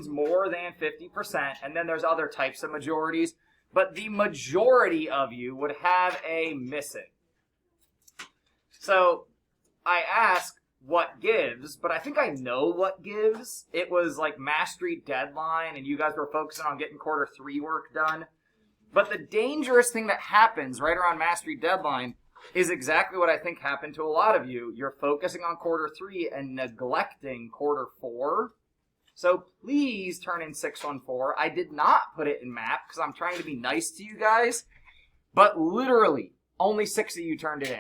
more than 50%, and then there's other types of majorities, but the majority of you would have a missing. So I ask what gives, but I think I know what gives. It was like mastery deadline, and you guys were focusing on getting quarter 3 work done. But the dangerous thing that happens right around mastery deadline is exactly what I think happened to a lot of you. You're focusing on quarter 3 and neglecting quarter 4. So please turn in 614. I did not put it in map because I'm trying to be nice to you guys, but literally only 6 of you turned it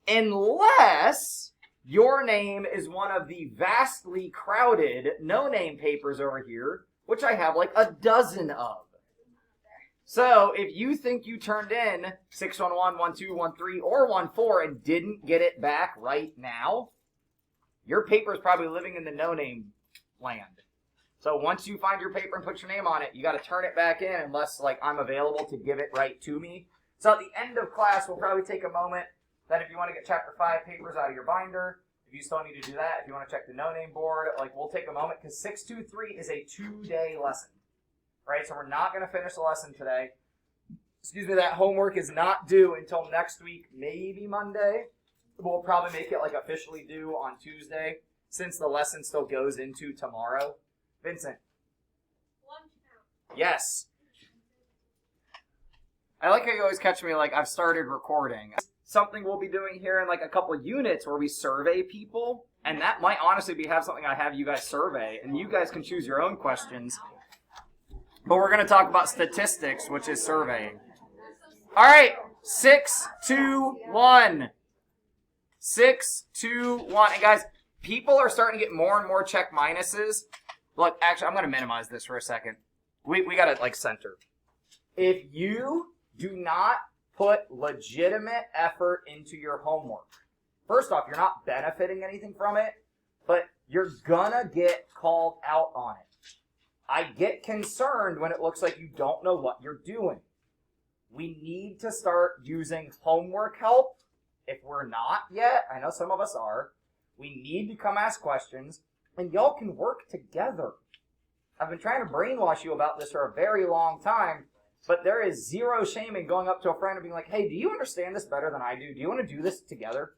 in. Unless your name is one of the vastly crowded no-name papers over here, which I have like a dozen of. So if you think you turned in 611, 12, 13, or 14 and didn't get it back right now, your paper is probably living in the no-name land. So once you find your paper and put your name on it, you got to turn it back in unless like I'm available to give it right to me. So at the end of class, we'll probably take a moment that if you want to get chapter 5 papers out of your binder, if you still need to do that, if you want to check the no-name board, like we'll take a moment because 623 is a 2-day lesson. Right, so we're not going to finish the lesson today. Excuse me, that homework is not due until next week, maybe Monday. We'll probably make it like officially due on Tuesday, since the lesson still goes into tomorrow. Vincent. Lunch now. Yes. I like how you always catch me like I've started recording. Something we'll be doing here in like a couple units where we survey people, and that might honestly have something I have you guys survey, and you guys can choose your own questions. But we're going to talk about statistics, which is surveying. All right, 6, 2, 1. 6, 2, 1. And guys, people are starting to get more and more check minuses. Look, actually, I'm going to minimize this for a second. We got to, like, center. If you do not put legitimate effort into your homework, first off, you're not benefiting anything from it, but you're going to get called out on it. I get concerned when it looks like you don't know what you're doing. We need to start using homework help. If we're not yet, I know some of us are, we need to come ask questions, and y'all can work together. I've been trying to brainwash you about this for a very long time, but there is zero shame in going up to a friend and being like, hey, do you understand this better than I do? Do you want to do this together?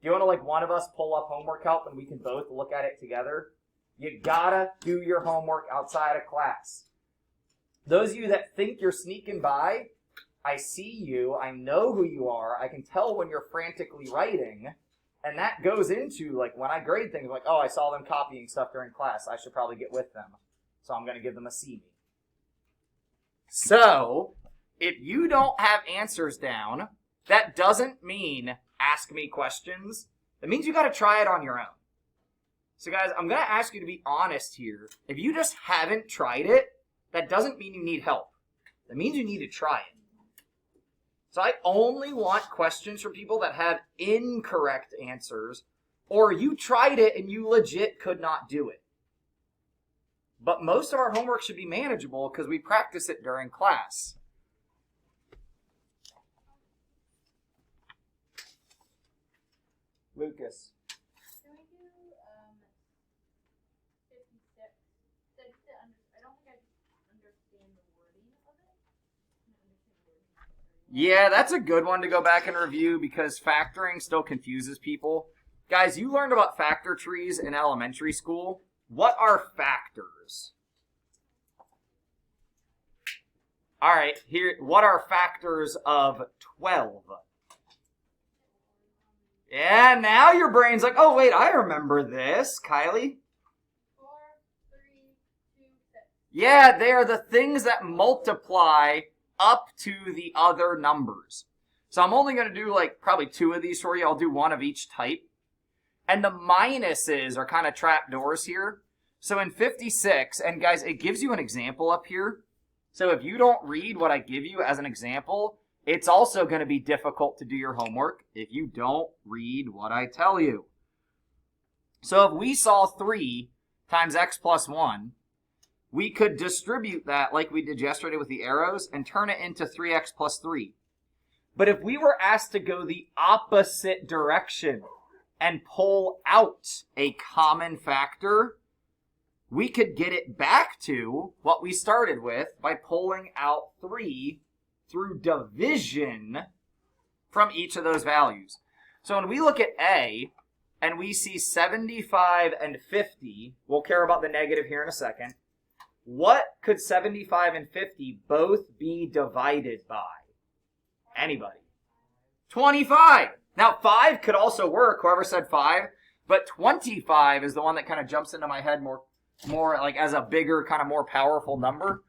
Do you want to, like, one of us pull up homework help and we can both look at it together? You gotta do your homework outside of class. Those of you that think you're sneaking by, I see you, I know who you are, I can tell when you're frantically writing, and that goes into, like, when I grade things, like, oh, I saw them copying stuff during class, I should probably get with them, so I'm going to give them a C. So, if you don't have answers down, that doesn't mean ask me questions, it means you gotta try it on your own. So guys, I'm going to ask you to be honest here. If you just haven't tried it, that doesn't mean you need help. That means you need to try it. So I only want questions from people that have incorrect answers, or you tried it and you legit could not do it. But most of our homework should be manageable because we practice it during class. Lucas. Can we do 56? I don't think I understand the wording of it. Yeah, that's a good one to go back and review because factoring still confuses people. Guys, you learned about factor trees in elementary school. What are factors? All right, here. What are factors of 12? Yeah, now your brain's like, oh, wait, I remember this. Kylie? 4, 3, 2, 6. Yeah, they are the things that multiply up to the other numbers. So I'm only going to do, like, probably 2 of these for you. I'll do 1 of each type. And the minuses are kind of trapdoors here. So in 56, and guys, it gives you an example up here. So if you don't read what I give you as an example, it's also going to be difficult to do your homework if you don't read what I tell you. So if we saw 3 times x plus 1, we could distribute that like we did yesterday with the arrows and turn it into 3x plus 3. But if we were asked to go the opposite direction and pull out a common factor, we could get it back to what we started with by pulling out 3 through division from each of those values. So when we look at A, and we see 75 and 50, we'll care about the negative here in a second. What could 75 and 50 both be divided by? Anybody? 25. Now, 5 could also work, whoever said 5, but 25 is the one that kind of jumps into my head more like as a bigger, kind of more powerful number.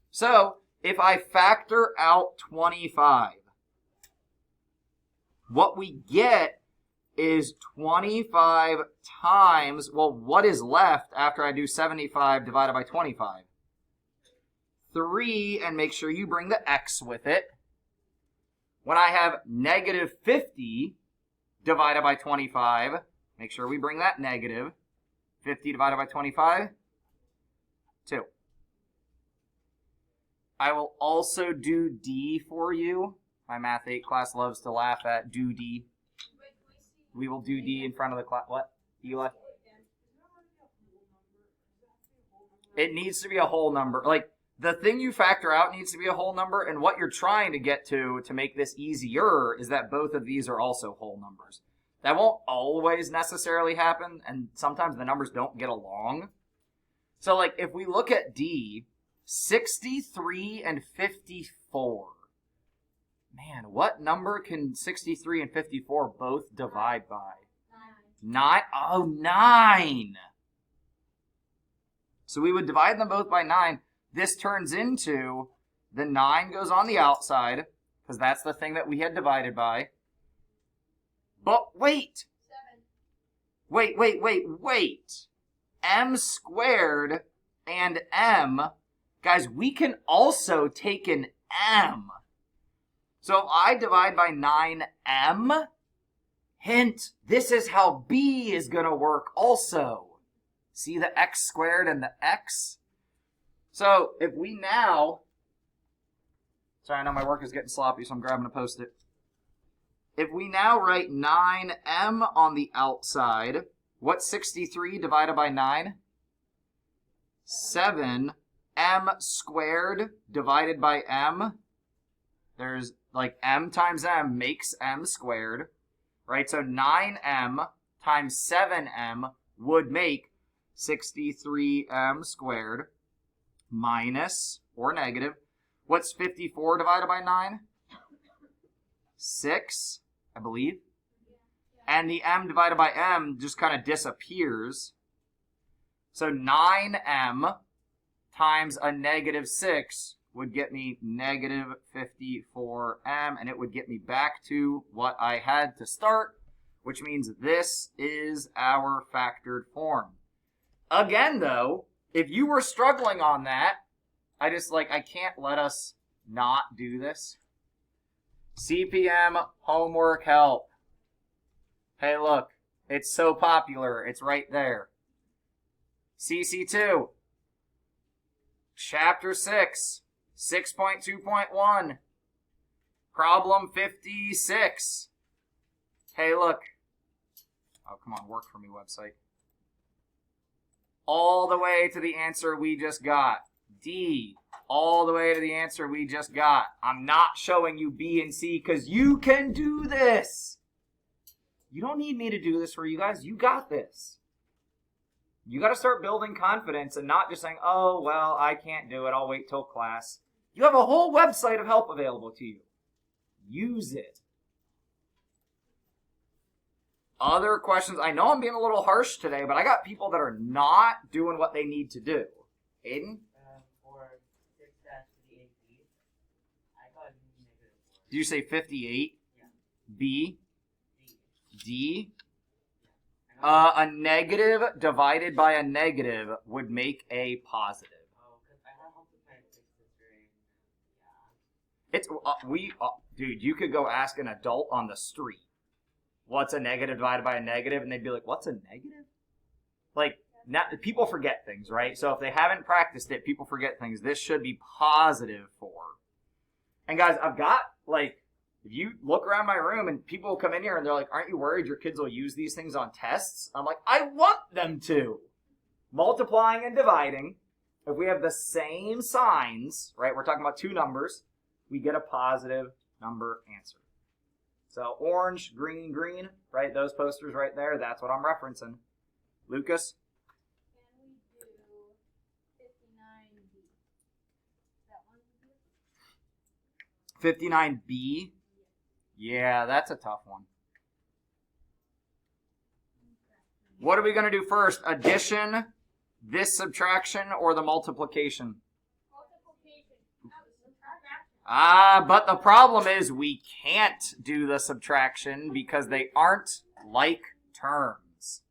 So, if I factor out 25, what we get is 25 times, well, what is left after I do 75 divided by 25? 3, and make sure you bring the x with it. When I have negative 50 divided by 25, make sure we bring that negative. 50 divided by 25, 2. I will also do D for you. My Math 8 class loves to laugh at do D. We will do D in front of the class. What, Eli? It needs to be a whole number. Like, the thing you factor out needs to be a whole number, and what you're trying to get to make this easier is that both of these are also whole numbers. That won't always necessarily happen, and sometimes the numbers don't get along. So, like, if we look at D, 63 and 54. Man, what number can 63 and 54 both divide by? 9. Oh, 9. So we would divide them both by 9. This turns into the 9 goes on the outside, because that's the thing that we had divided by. But wait. 7. Wait. M squared and M. Guys, we can also take an M. So if I divide by 9M, hint, this is how B is going to work also. See the x squared and the x? So if we now, sorry, I know my work is getting sloppy, so I'm grabbing a Post-it. If we now write 9M on the outside, what's 63 divided by 9? 7. M squared divided by M. There's like M times M makes M squared, right? So 9M times 7M would make 63M squared minus, or negative. What's 54 divided by 9? 6, I believe. And the M divided by M just kind of disappears. So 9M times a negative 6 would get me negative 54M, and it would get me back to what I had to start, which means this is our factored form. Again, though, if you were struggling on that, I can't let us not do this. CPM homework help. Hey, look, it's so popular. It's right there. CC2, Chapter 6. 6.2.1, problem 56. Hey, look. Oh, come on, work for me, website. All the way to the answer we just got. D, all the way to the answer we just got. I'm not showing you B and C because you can do this. You don't need me to do this for you guys. You got this. You got to start building confidence and not just saying, oh, well, I can't do it. I'll wait till class. You have a whole website of help available to you. Use it. Other questions? I know I'm being a little harsh today, but I got people that are not doing what they need to do. Aiden? For 6 to the 8B, I got -4. Did you say 58? Yeah. B? D. D? A negative divided by a negative would make a positive. Oh, because I have helped with my fix this during, It's dude, you could go ask an adult on the street, what's a negative divided by a negative, and they'd be like, what's a negative? Like, people forget things, right? So if they haven't practiced it, people forget things. This should be positive 4. And guys, I've got, like, if you look around my room and people come in here and they're like, aren't you worried your kids will use these things on tests? I'm like, I want them to. multiplying and dividing, if we have the same signs, right, we're talking about two numbers, we get a positive number answer. So orange, green, green, right, those posters right there, that's what I'm referencing. Lucas? Can we do 59B? That one? 59B? Yeah, that's a tough one. What are we going to do first? Addition, this subtraction, or the multiplication? Multiplication. No, subtraction. But the problem is we can't do the subtraction because they aren't like terms.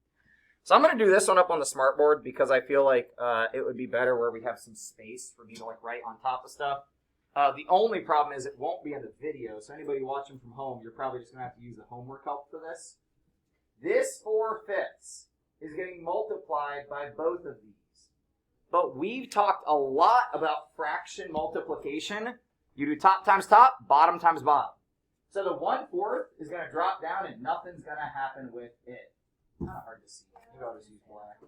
So I'm going to do this one up on the smartboard because I feel like it would be better where we have some space for me to like write on top of stuff. The only problem is it won't be in the video, so anybody watching from home, you're probably just going to have to use the homework help for this. This 4/5 is getting multiplied by both of these. But we've talked a lot about fraction multiplication. You do top times top, bottom times bottom. So the 1/4 is going to drop down and nothing's going to happen with it. Kind of hard to see. Maybe I'll just use black.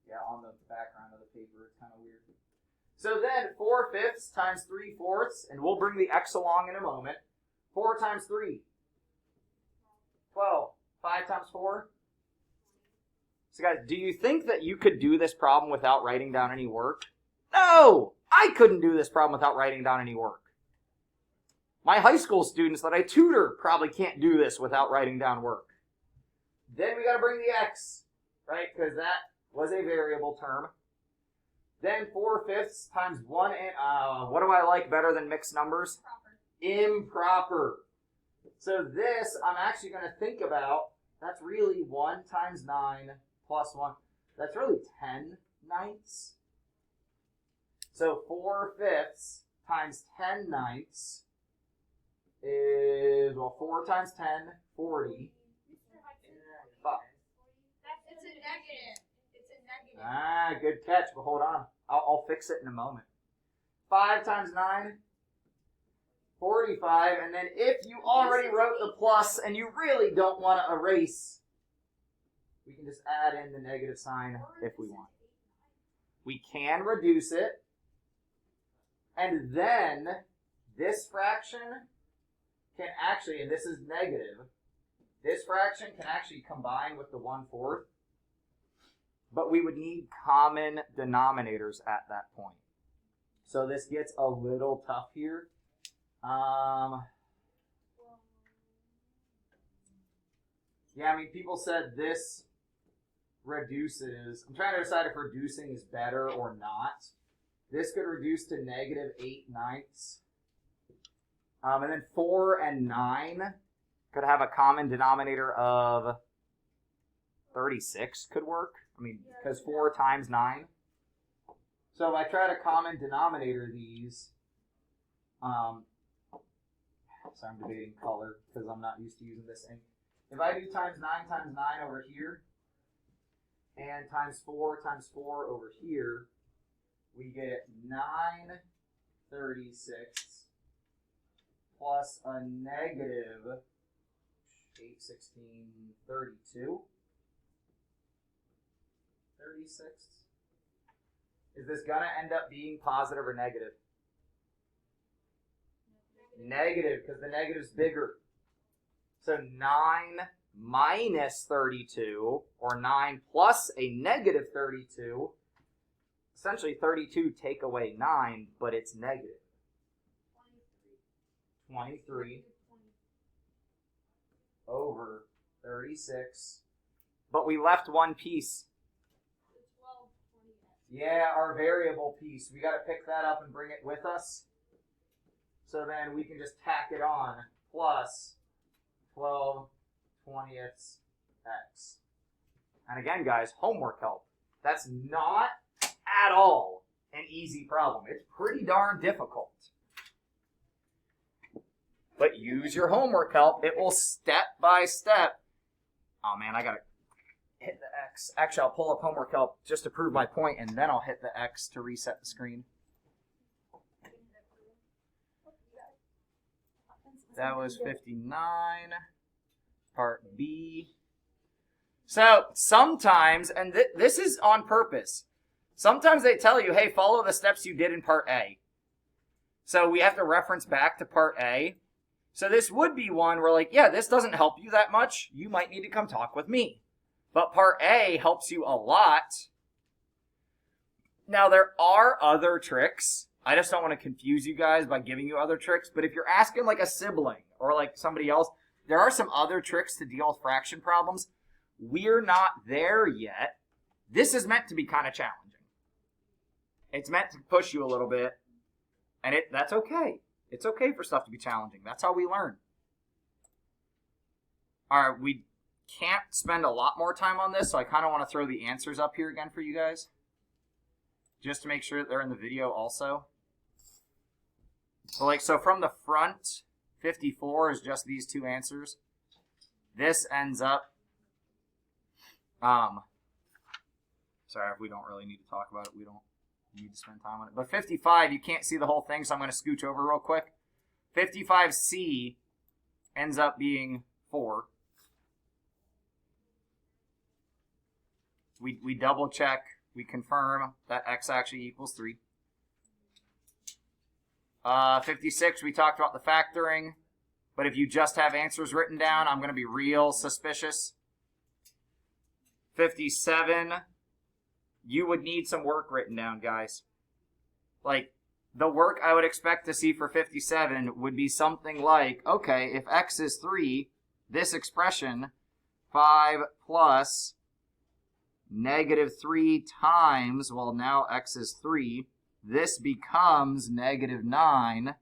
Yeah, on the background of the paper, it's kind of weird. So then 4/5 times 3/4, and we'll bring the x along in a moment. 4 times 3. 12. 5 times 4. So guys, do you think that you could do this problem without writing down any work? No! I couldn't do this problem without writing down any work. My high school students that I tutor probably can't do this without writing down work. Then we got to bring the x, right? Because that was a variable term. Then 4/5 times 1 and, what do I like better than mixed numbers? Proper. Improper. So this, I'm actually going to think about, that's really 1 times 9 plus 1. That's really 10 ninths. So 4/5 times 10 ninths is, well, 4 times 10, 40. It's a negative. It's a negative. Ah, good catch, but hold on. I'll fix it in a moment. 5 times 9, 45, and then if you already wrote the plus and you really don't want to erase, we can just add in the negative sign if we want. We can reduce it, and then this fraction can actually, and this is negative, this fraction can actually combine with the 1/4, but we would need common denominators at that point. So this gets a little tough here. Yeah, I mean, people said this reduces. I'm trying to decide if reducing is better or not. This could reduce to negative 8 ninths. And then 4 and 9 could have a common denominator of 36 could work. I mean, because 4 times 9. So if I try to common denominator these, so I'm debating color because I'm not used to using this ink. If I do times 9 over here, and times 4 over here, we get 9/36 plus a negative 8/16, 32. 36. Is this going to end up being positive or negative? Negative, because the negative's bigger. So 9 minus 32, or 9 plus a negative 32, essentially 32 take away 9, but it's negative. 23 over 36. But we left one piece. Yeah, our variable piece. We got to pick that up and bring it with us. So then we can just tack it on, plus 12/20 x. And again, guys, homework help. That's not at all an easy problem. It's pretty darn difficult. But use your homework help. It will step by step. Oh man, I got to hit the X. Actually, I'll pull up homework help just to prove my point, and then I'll hit the X to reset the screen. That was 59, part B. So sometimes, and this is on purpose, sometimes they tell you, hey, follow the steps you did in part A. So we have to reference back to part A. So this would be one where like, yeah, this doesn't help you that much. You might need to come talk with me. But part A helps you a lot. Now there are other tricks. I just don't want to confuse you guys by giving you other tricks. But if you're asking like a sibling or like somebody else, there are some other tricks to deal with fraction problems. We're not there yet. This is meant to be kind of challenging. It's meant to push you a little bit. And that's okay. It's okay for stuff to be challenging. That's how we learn. All right, we can't spend a lot more time on this, so I kind of want to throw the answers up here again for you guys. Just to make sure that they're in the video also. So from the front, 54 is just these two answers. This ends up, sorry if we don't really need to talk about it. We don't need to spend time on it. But 55, you can't see the whole thing, so I'm going to scooch over real quick. 55C ends up being 4. We double check, we confirm that x actually equals 3. 56, we talked about the factoring, but if you just have answers written down, I'm going to be real suspicious. 57, you would need some work written down, guys. Like, the work I would expect to see for 57 would be something like, okay, if x is 3, this expression, 5 plus negative 3 times, well, now x is 3, this becomes negative 9.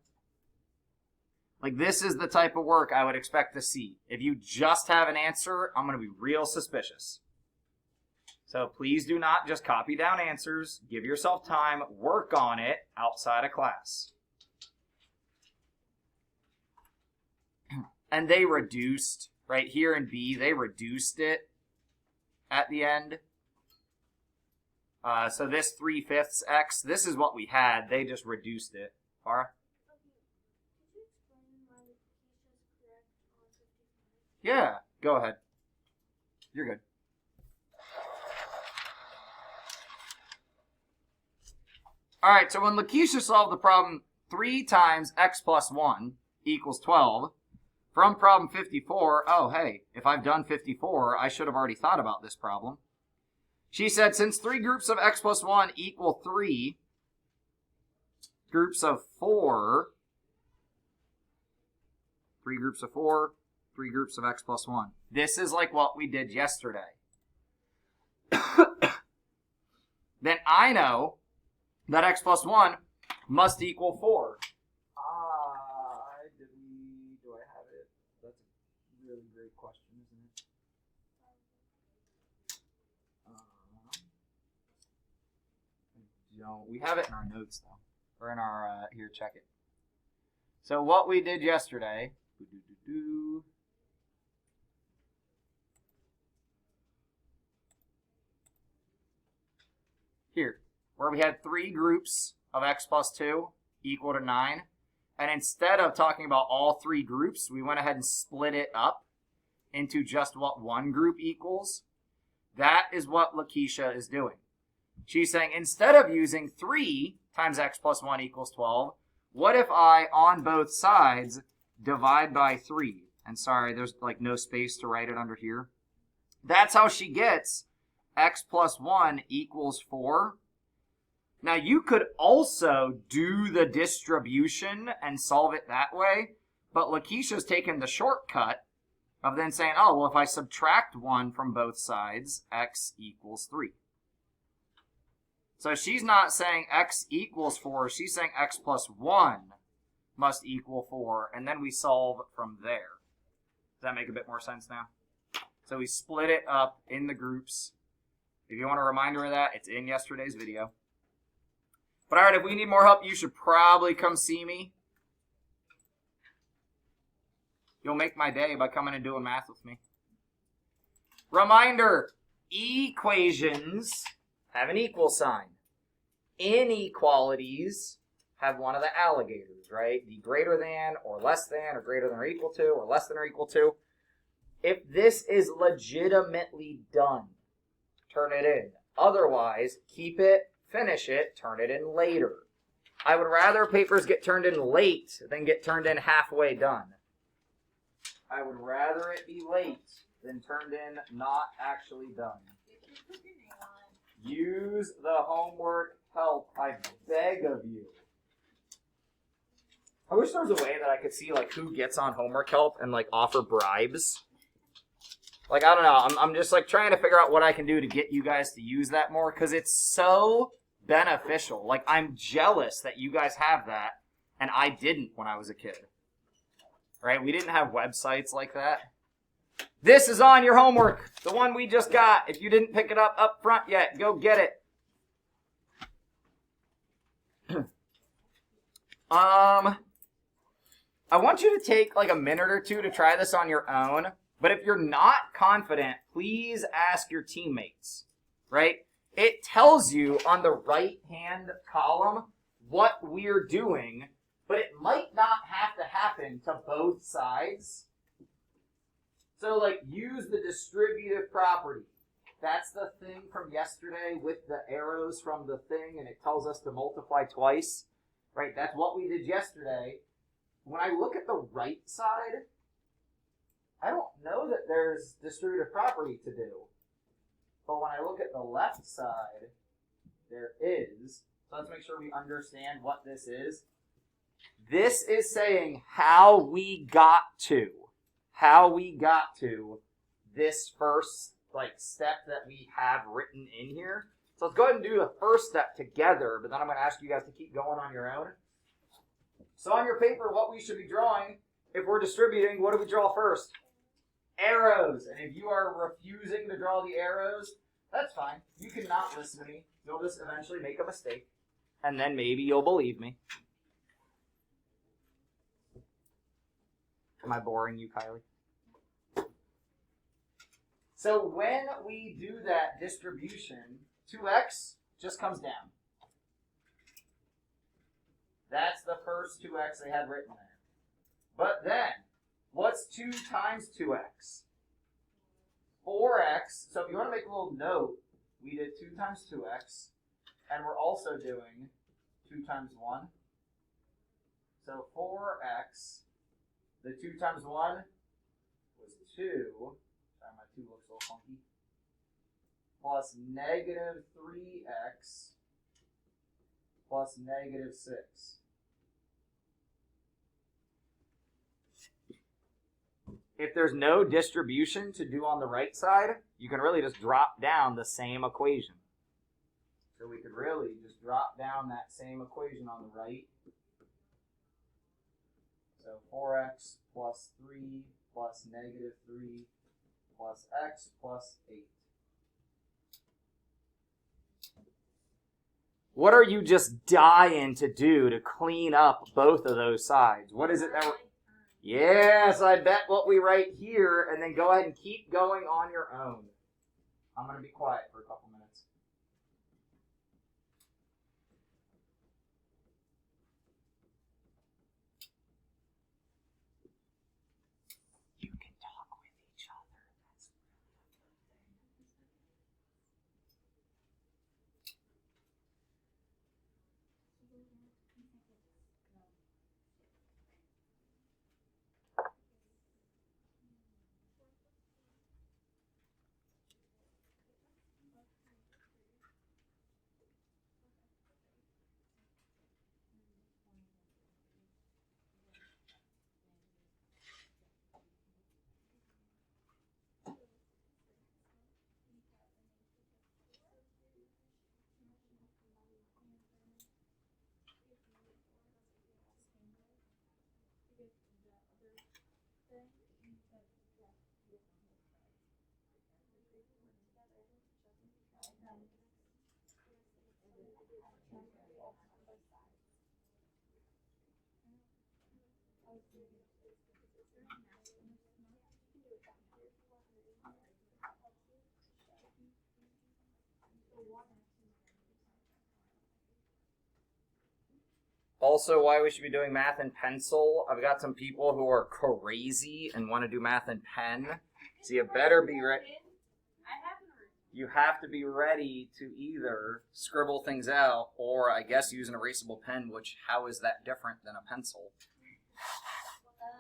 Like, this is the type of work I would expect to see. If you just have an answer, I'm going to be real suspicious. So please do not just copy down answers. Give yourself time. Work on it outside of class. And they reduced, right here in B, they reduced it at the end. So this 3/5 x, this is what we had. They just reduced it. Farah? Could you explain why Lakeisha's correct on 55? Yeah, go ahead. You're good. All right, so when Lakeisha solved the problem 3 times x plus 1 equals 12, from problem 54, oh, hey, if I've done 54, I should have already thought about this problem. She said, since 3 groups of x plus 1 equal 3 groups of 4, 3 groups of 4, 3 groups of x plus 1. This is like what we did yesterday. Then I know that x plus 1 must equal 4. Do I have it? That's a really great question, isn't it? We have it in our notes, though. Or in our, here, check it. So what we did yesterday, here, where we had 3 groups of x plus 2 equal to 9. And instead of talking about all 3 groups, we went ahead and split it up into just what one group equals. That is what Lakeisha is doing. She's saying, instead of using 3 times x plus 1 equals 12, what if I, on both sides, divide by 3? And sorry, there's like no space to write it under here. That's how she gets x plus 1 equals 4. Now, you could also do the distribution and solve it that way, but Lakeisha's taken the shortcut of then saying, oh, well, if I subtract 1 from both sides, x equals 3. So she's not saying x equals 4, she's saying x plus 1 must equal 4, and then we solve from there. Does that make a bit more sense now? So we split it up in the groups. If you want a reminder of that, it's in yesterday's video. But all right, if we need more help, you should probably come see me. You'll make my day by coming and doing math with me. Reminder, equations have an equal sign. Inequalities have one of the alligators, right? The greater than or less than or greater than or equal to or less than or equal to. If this is legitimately done, turn it in. Otherwise, keep it, finish it, turn it in later. I would rather papers get turned in late than get turned in halfway done. I would rather it be late than turned in not actually done. Use the homework help, I beg of you. I wish there was a way that I could see like who gets on homework help and like offer bribes. Like, I don't know, I'm just like trying to figure out what I can do to get you guys to use that more, because it's so beneficial. Like, I'm jealous that you guys have that and I didn't when I was a kid. Right? We didn't have websites like that. This is on your homework, the one we just got. If you didn't pick it up front yet, go get it. I want you to take like a minute or two to try this on your own. But if you're not confident, please ask your teammates, right? It tells you on the right-hand column what we're doing, but it might not have to happen to both sides. So, like, use the distributive property. That's the thing from yesterday with the arrows from the thing, and it tells us to multiply twice, right? That's what we did yesterday. When I look at the right side, I don't know that there's distributive property to do. But when I look at the left side, there is. So let's make sure we understand what this is. This is saying how we got to this first step that we have written in here. So let's go ahead and do the first step together, but then I'm going to ask you guys to keep going on your own. So on your paper, what we should be drawing, if we're distributing, what do we draw first? Arrows. And if you are refusing to draw the arrows, that's fine. You can not listen to me. You'll just eventually make a mistake. And then maybe you'll believe me. Am I boring you, Kylie? So when we do that distribution, 2x just comes down. That's the first 2x they had written there. But then, what's 2 times 2x? 4x. So if you want to make a little note, we did 2 times 2x. And we're also doing 2 times 1. So 4x. The 2 times 1 was 2. Sorry, my 2 looks a little funky. Plus negative 3x plus negative 6. If there's no distribution to do on the right side, you can really just drop down the same equation. So we could really just drop down that same equation on the right. So 4x plus 3 plus negative 3 plus x plus 8. What are you just dying to do to clean up both of those sides? What is it that we're... Yes, I bet what we write here, and then go ahead and keep going on your own. I'm going to be quiet for a couple minutes. You can talk with each other. That's also why we should be doing math in pencil. I've got some people who are crazy and want to do math in pen. So you better be ready. I haven't heard. You have to be ready to either scribble things out or, I guess, use an erasable pen, which, how is that different than a pencil? Because it's a pen.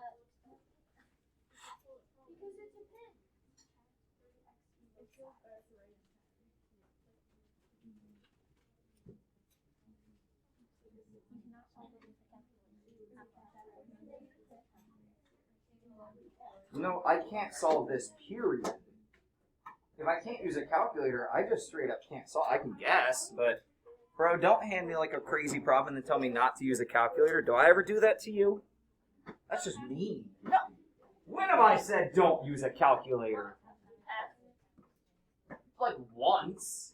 No, I can't solve this, period. If I can't use a calculator, I just straight up can't solve. I can guess, but bro, don't hand me like a crazy problem and then tell me not to use a calculator. Do I ever do that to you? That's just mean. No. When have I said don't use a calculator? Like once.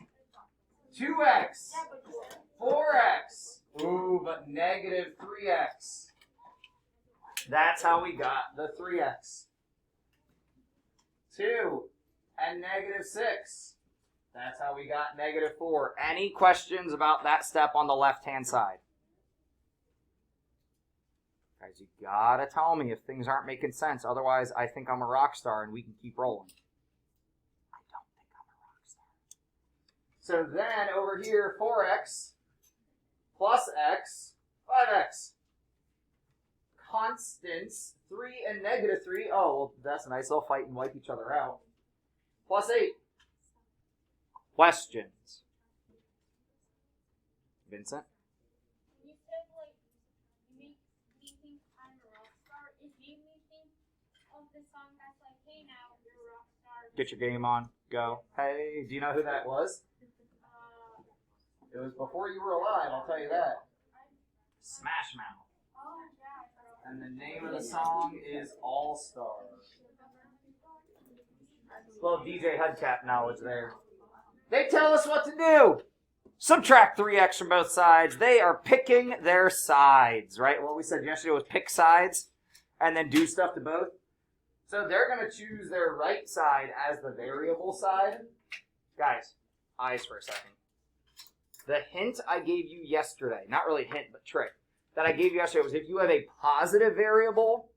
2x. 4x. Ooh, but negative 3x. That's how we got the 3x. 2 and negative 6. That's how we got negative 4. Any questions about that step on the left-hand side? Guys, you gotta tell me if things aren't making sense. Otherwise, I think I'm a rock star and we can keep rolling. I don't think I'm a rock star. So then over here, 4x plus x, 5x. Constants, 3 and negative 3. Oh, well, that's nice. They'll fight and wipe each other out. Plus 8. Questions? Vincent? You said, like, you make me think I'm a rock star. It made me think of the song that's like, hey now, you're a rock star. Get your game on. Go. Hey, do you know who that was? It was before you were alive, I'll tell you that. Smash Mouth. Oh, yeah. And the name of the song is All Star. Little DJ Hudcap knowledge there. They tell us what to do. Subtract 3x from both sides. They are picking their sides, right? What we said yesterday was pick sides and then do stuff to both. So they're going to choose their right side as the variable side. Guys, eyes for a second. The hint I gave you yesterday, not really hint, but trick, that I gave you yesterday was if you have a positive variable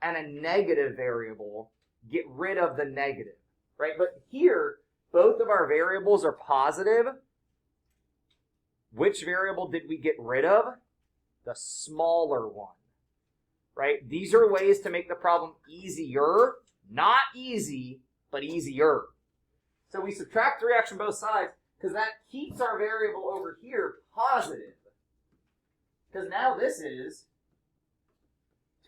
and a negative variable, get rid of the negative, right? But here, both of our variables are positive. Which variable did we get rid of? The smaller one, right? These are ways to make the problem easier. Not easy, but easier. So we subtract 3x from both sides because that keeps our variable over here positive. Because now this is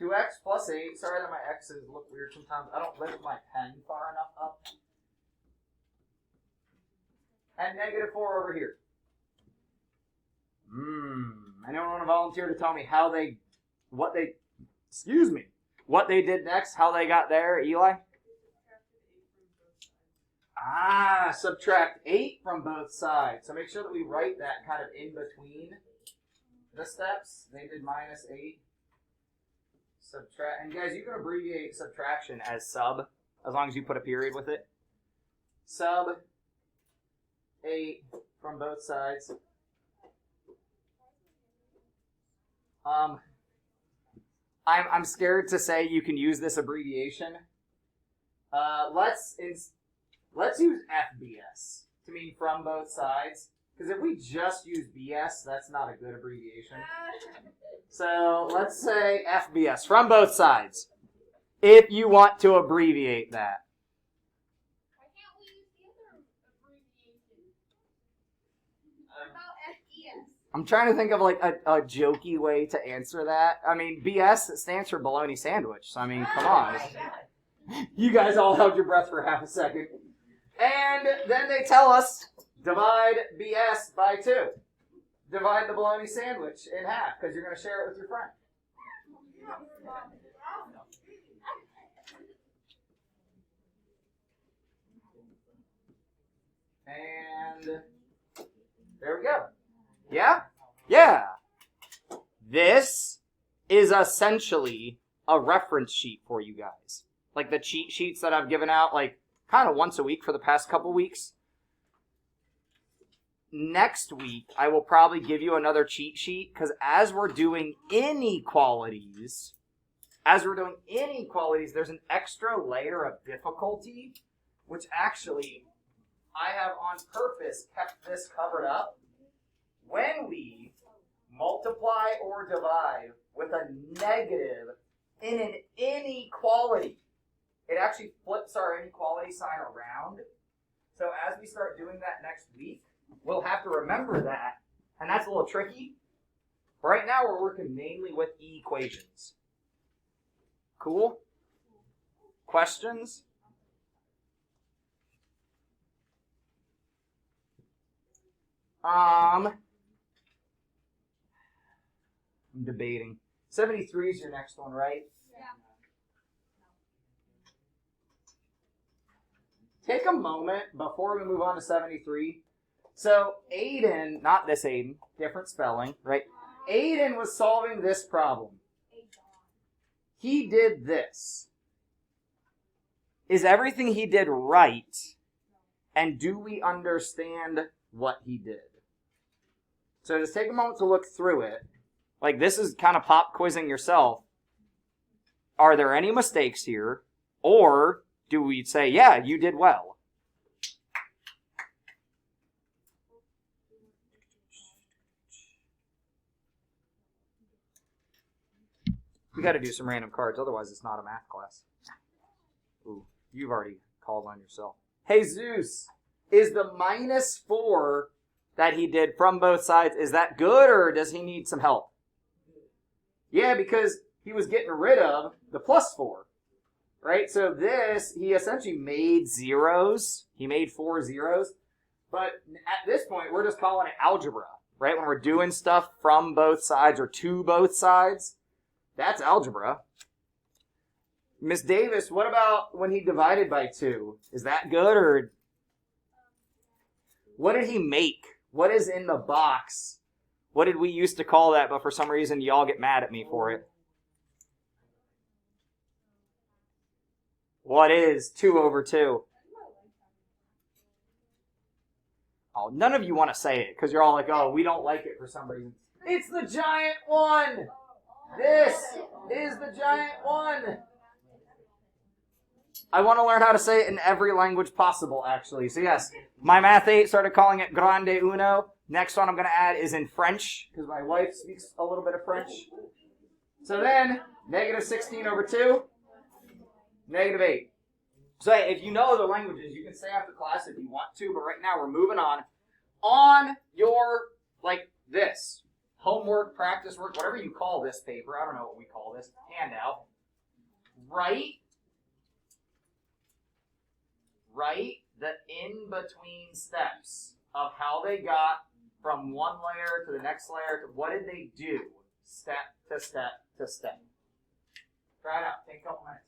2x plus 8. Sorry that my x's look weird sometimes. I don't lift my pen far enough up. And negative 4 over here. Anyone want to volunteer to tell me what they did next, how they got there, Eli? Subtract 8 from both sides. So make sure that we write that kind of in between the steps. They did minus 8. Subtract, and guys, you can abbreviate subtraction as sub, as long as you put a period with it. Sub 8 from both sides. I'm scared to say you can use this abbreviation. Let's use FBS to mean from both sides. Because if we just use BS, that's not a good abbreviation. So let's say FBS, from both sides, if you want to abbreviate that. Why can't we use the other abbreviation? What about FES? I'm trying to think of like a jokey way to answer that. I mean, BS stands for bologna sandwich. So I mean, come on. You guys all held your breath for half a second. And then they tell us, divide BS by 2. Divide the bologna sandwich in half, because you're going to share it with your friend. And there we go. Yeah? Yeah. This is essentially a reference sheet for you guys. Like the cheat sheets that I've given out, like, kind of once a week for the past couple weeks. Next week, I will probably give you another cheat sheet, because as we're doing inequalities, as we're doing inequalities, there's an extra layer of difficulty, which actually I have on purpose kept this covered up. When we multiply or divide with a negative in an inequality, it actually flips our inequality sign around. So as we start doing that next week, we'll have to remember that. And that's a little tricky. Right now we're working mainly with equations. Cool? Questions? I'm debating. 73 is your next one, right? Yeah. Take a moment before we move on to 73. So Aiden, not this Aiden, different spelling, right? Aiden was solving this problem. He did this. Is everything he did right? And do we understand what he did? So just take a moment to look through it. Like, this is kind of pop quizzing yourself. Are there any mistakes here? Or do we say, yeah, you did well? We got to do some random cards, otherwise it's not a math class. Ooh, you've already called on yourself. Hey, Zeus, is the -4 that he did from both sides, is that good, or does he need some help? Yeah, because he was getting rid of the +4, right? So this, he essentially made zeros. He made 4 zeros. But at this point, we're just calling it algebra, right? When we're doing stuff from both sides or to both sides, that's algebra. Miss Davis, what about when he divided by 2? Is that good, or what did he make? What is in the box? What did we used to call that, but for some reason y'all get mad at me for it? What is 2/2? Oh, none of you want to say it because you're all like, oh, we don't like it for some reason. It's the giant one! This is the giant one! I want to learn how to say it in every language possible, actually. So yes, my Math 8 started calling it Grande Uno. Next one I'm going to add is in French, because my wife speaks a little bit of French. So then, -16/2, -8. So hey, if you know other languages, you can say after class if you want to, but right now we're moving on. On your, like this, homework, practice work, whatever you call this paper, I don't know what we call this, handout, write the in-between steps of how they got from one layer to the next layer. What did they do? Step to step to step. Try it out. Take a couple minutes.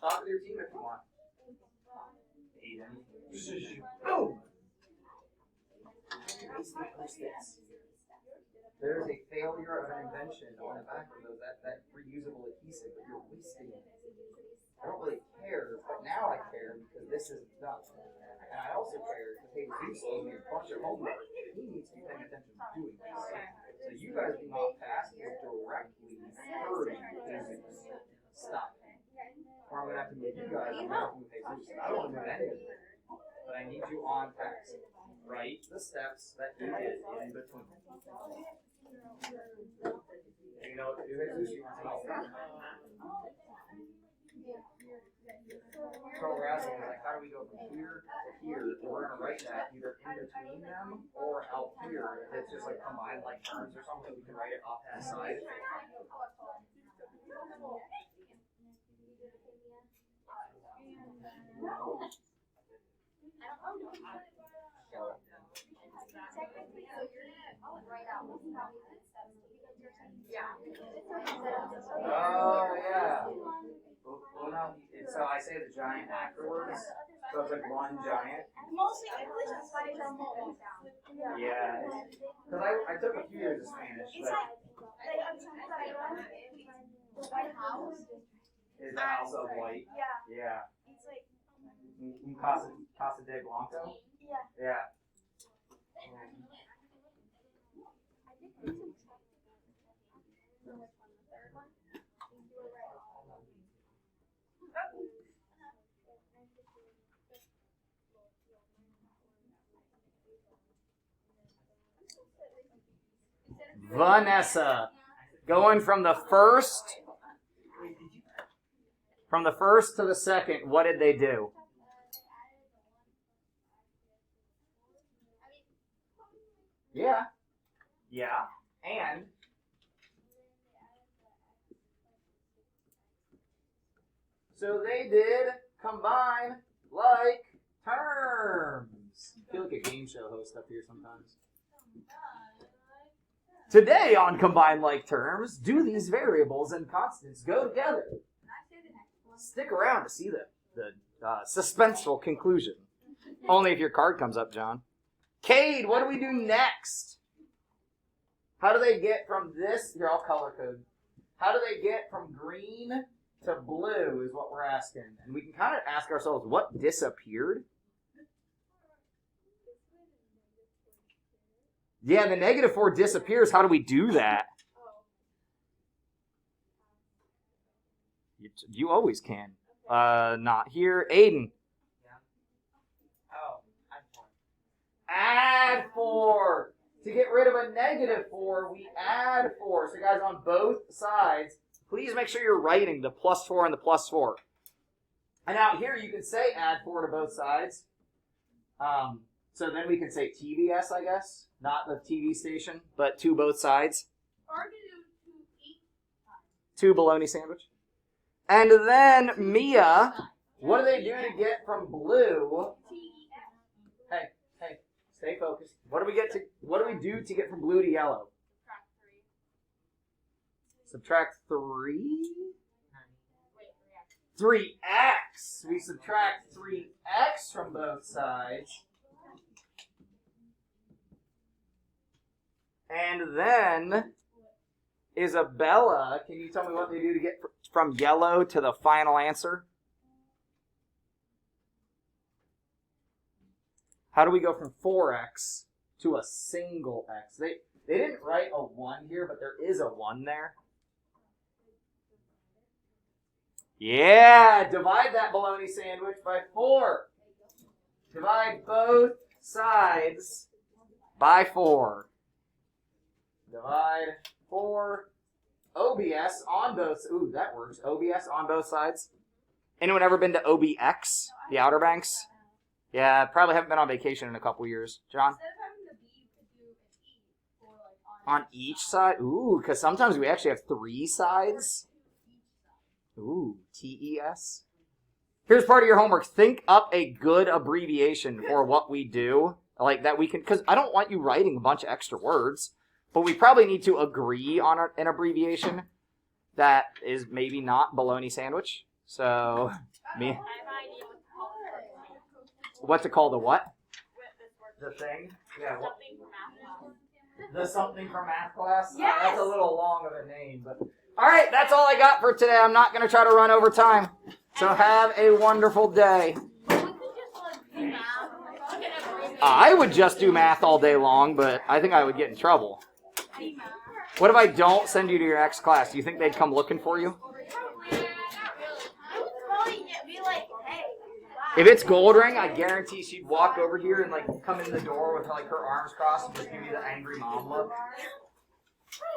Talk with your team if you want. Aiden. Boom! There's a failure of an invention on the back of those, that reusable adhesive, but you're wasting it. I don't really care, but now I care because this is done. And I also care because, hey, Zeus gave me a bunch of homework. He needs to be paying attention to doing this. So you guys being off task is directly hurting Zeus. Stop. Or I'm going to have to move you guys. I'm going to have to move Jesus. I don't want to move any of you. But I need you on task. Write the steps that you did in between. And you know what to do, Jesus? You want to help. So we're asking, like, how do we go from here to here? We're going to write that either in between them or out here. It's just like combined like terms or something. We can write it off that side. Oh, yeah. Well, no, so I say the giant afterwards, so it's like one giant. Mostly English and Spanish are more. Yeah, because I took a few years of Spanish, It's but like the White House. is the House of White? Yeah. Yeah. It's like Casa de Blanco? yeah. Yeah. Vanessa. Going from the first to the second, what did they do? Yeah. Yeah. And so they did combine like terms. I feel like a game show host up here sometimes. Today on Combine Like Terms, do these variables and constants go together? Stick around to see the suspenseful conclusion. Only if your card comes up, John. Cade, what do we do next? How do they get from this? Here, I'll color code. How do they get from green to blue is what we're asking. And we can kind of ask ourselves, what disappeared? Yeah, the -4 disappears. How do we do that? You always can. Not here. Aiden. Yeah. Oh, Add 4. To get rid of a -4, we add 4. So guys, on both sides, please make sure you're writing the +4 and the +4. And out here, you can say add 4 to both sides. So then we can say TBS, I guess. Not the TV station, but to both sides. Or do 2 bologna sandwich. And then Mia, what do they do to get from blue? Hey, stay focused. What do we do to get from blue to yellow? Subtract 3? 3x. We subtract 3x from both sides. And then, Isabella, can you tell me what they do to get from yellow to the final answer? How do we go from 4x to a single x? They didn't write a 1 here, but there is a 1 there. Yeah, divide that bologna sandwich by 4. Divide both sides by 4. Divide 4. OBS on both. Ooh, that works. OBS on both sides. Anyone ever been to OBX, the Outer Banks? Yeah, probably haven't been on vacation in a couple years. John? On each side? Ooh, because sometimes we actually have 3 sides. Ooh, TES. Here's part of your homework. Think up a good abbreviation for what we do. Like that we can, because I don't want you writing a bunch of extra words. But we probably need to agree on an abbreviation that is maybe not bologna sandwich. So, what to call the what? The thing? Yeah. What? The something for math class? Yes. That's a little long of a name. But all right, that's all I got for today. I'm not going to try to run over time. So have a wonderful day. I would just do math all day long, but I think I would get in trouble. What if I don't send you to your next class? Do you think they'd come looking for you? If it's gold ring, I guarantee she'd walk over here and like come in the door with like her arms crossed and just give you the angry mom look.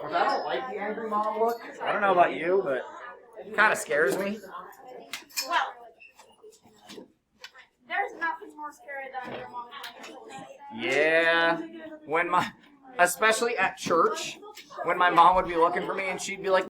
Which I don't like the angry mom look. I don't know about you, but it kind of scares me. Well, there's nothing more scary than your mom. Yeah, especially at church, when my mom would be looking for me and she'd be like,